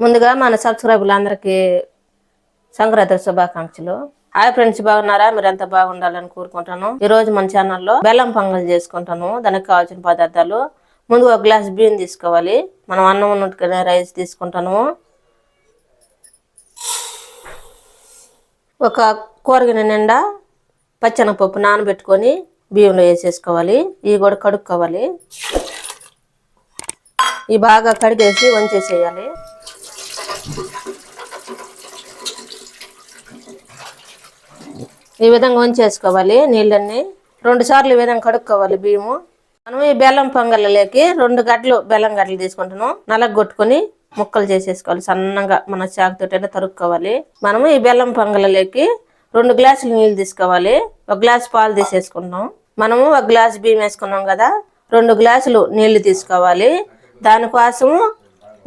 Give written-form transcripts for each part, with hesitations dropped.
ముందుగా మన సబ్స్క్రైబర్లందరికీ సంక్రాంతి శుభాకాంక్షలు. హాయ్ ఫ్రెండ్స్, బాగున్నారా? మీరంతా బాగుండాలని కోరుకుంటాను. ఈ రోజు మన ఛానల్లో బెల్లం పొంగల్ చేసుకుంటాను. దానికి కావాల్సిన పదార్థాలు: ముందు ఒక గ్లాస్ బియ్యం తీసుకోవాలి. మనం అన్నం ఉన్నట్టుగానే రైస్ తీసుకుంటాను. ఒక కూరగిన నిండా పచ్చెనగపప్పు నానబెట్టుకొని బియ్యంలో వేసేసుకోవాలి. ఇవి కూడా కడుక్కోవాలి. ఇవి బాగా కడిగేసి వంచేసేయాలి. ఈ విధంగా వంచేసుకోవాలి. నీళ్ళన్నీ 2 సార్లు ఈ విధంగా కడుక్కోవాలి బియ్యము. మనం ఈ బెల్లం పొంగల్లోకి 2 గడ్డలు బెల్లం గడ్డలు తీసుకుంటున్నాం. నలగొట్టుకొని ముక్కలు చేసేసుకోవాలి. సన్నగా మన చాకుతోటైనా తరుక్కోవాలి. మనము ఈ బెల్లం పొంగల్లోకి 2 గ్లాసులు నీళ్ళు తీసుకోవాలి. 1 గ్లాసు పాలు తీసేసుకుంటాం. మనము 1 గ్లాసు బియ్యం వేసుకున్నాం కదా, 2 గ్లాసులు నీళ్లు తీసుకోవాలి. దానికోసము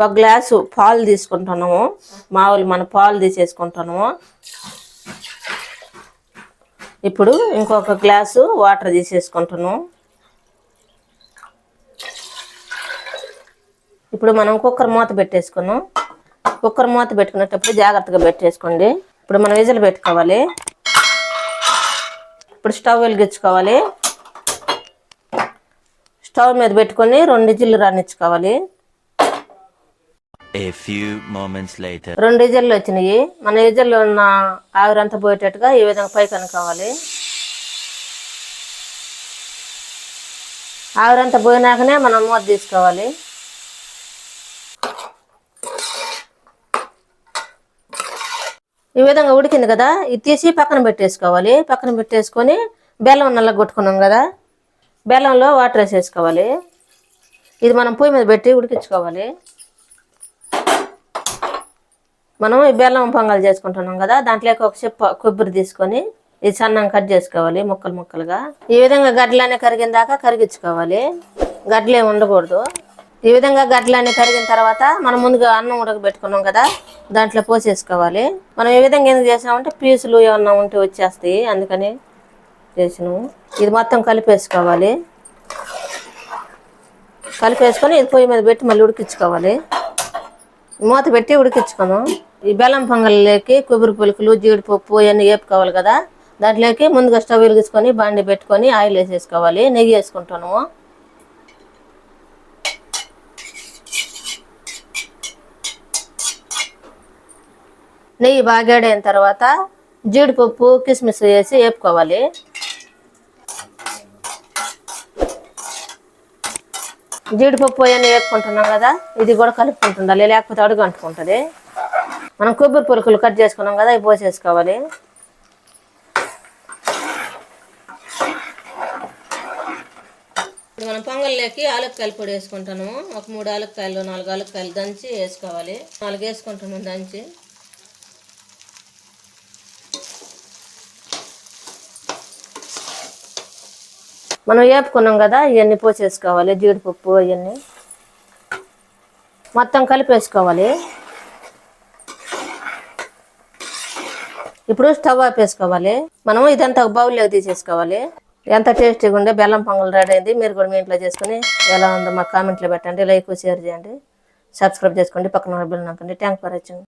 1 గ్లాసు పాలు తీసుకుంటున్నాము. మామూలు మన పాలు తీసేసుకుంటున్నాము. ఇప్పుడు ఇంకొక గ్లాసు వాటర్ తీసేసుకుంటున్నాం. ఇప్పుడు మనం కుక్కర్ మూత పెట్టేసుకున్నాం. కుక్కర్ మూత పెట్టుకునేటప్పుడు జాగ్రత్తగా పెట్టేసుకోండి. ఇప్పుడు మనం విజిల్ పెట్టుకోవాలి. ఇప్పుడు స్టవ్ వెలిగించుకోవాలి. స్టవ్ మీద పెట్టుకొని 2 విజిల్లు రానిచ్చుకోవాలి. 2 విజిల్లు వచ్చినాయి. మన విజిల్లో ఉన్న ఆవిరంతా పోయేటట్టుగా ఈ విధంగా పైకి అనుకోవాలి. ఆవిరంతా పోయినాకనే మనం మూత తీసుకోవాలి. ఈ విధంగా ఉడికింది కదా, ఇది తీసి పక్కన పెట్టేసుకోవాలి. పక్కన పెట్టేసుకొని బెల్లం నల్లగొట్టుకున్నాం కదా, బెల్లంలో వాటర్ వేసేసుకోవాలి. ఇది మనం పొయ్యి మీద పెట్టి ఉడికించుకోవాలి. మనం ఈ బెల్లం పొంగల్ చేసుకుంటున్నాం కదా, దాంట్లోకి ఒక చిప్ప కొబ్బరి తీసుకొని ఇది సన్నంగా కట్ చేసుకోవాలి ముక్కలు ముక్కలుగా. ఈ విధంగా గడ్డలన్నీ కరిగిన దాకా కరిగించుకోవాలి. గడ్డలు ఏమి ఉండకూడదు. ఈ విధంగా గడ్డలన్నీ కరిగిన తర్వాత మనం ముందుగా అన్నం ఉడకబెట్టుకున్నాం కదా, దాంట్లో పోసేసుకోవాలి. మనం ఈ విధంగా ఎందుకు చేసినామంటే పీసులు ఏమన్నా ఉంటే వచ్చేస్తాయి, అందుకని చేసినాము. ఇది మొత్తం కలిపేసుకోవాలి. కలిపేసుకొని ఇది పొయ్యి మీద పెట్టి మళ్ళీ ఉడికించుకోవాలి. మూత పెట్టి ఉడికించుకున్నాం. ఈ బెల్లం పొంగల్లోకి కొబ్బరి పులుకులు, జీడిపప్పు ఇవన్నీ వేపుకోవాలి కదా, దాంట్లోకి ముందుగా స్టవ్ వెలిగించుకొని బాండి పెట్టుకొని ఆయిల్ వేసేసుకోవాలి. నెయ్యి వేసుకుంటాము. నెయ్యి బాగాడైన తర్వాత జీడిపప్పు కిస్మిస్ వేసి వేపుకోవాలి. జీడిపప్పు అవన్నీ వేపుకుంటున్నాం కదా, ఇది కూడా కలుపుకుంటుండాలి, లేకపోతే అడుగు అంటుకుంటుంది. మనం కొబ్బరి పులుకులు కట్ చేసుకున్నాం కదా, ఇవి పోసేసుకోవాలి. ఇప్పుడు మనం పొంగల్లోకి ఆలుక్కాయలు పొడి వేసుకుంటాము. ఒక 3 ఆలుక్కాయలు 4 ఆలుక్కాయలు దంచి వేసుకోవాలి. 4 వేసుకుంటున్నాం దంచి. మనం వేపుకున్నాం కదా, ఇవన్నీ పోసేసుకోవాలి. జీడిపప్పు అవన్నీ మొత్తం కలిపేసుకోవాలి. ఇప్పుడు స్టవ్ ఆపేసుకోవాలి. మనం ఇదంతా ఒక బౌల్లోకి తీసేసుకోవాలి. ఎంత టేస్టీగా ఉండే బెల్లం పొంగల్ రెడీ అయింది. మీరు కూడా మీ ఇంట్లో చేసుకుని ఎలా ఉందో మాకు కామెంట్లో పెట్టండి. లైక్ షేర్ చేయండి, సబ్స్క్రైబ్ చేసుకోండి, పక్కన బెల్ నొక్కండి. Thank for watching.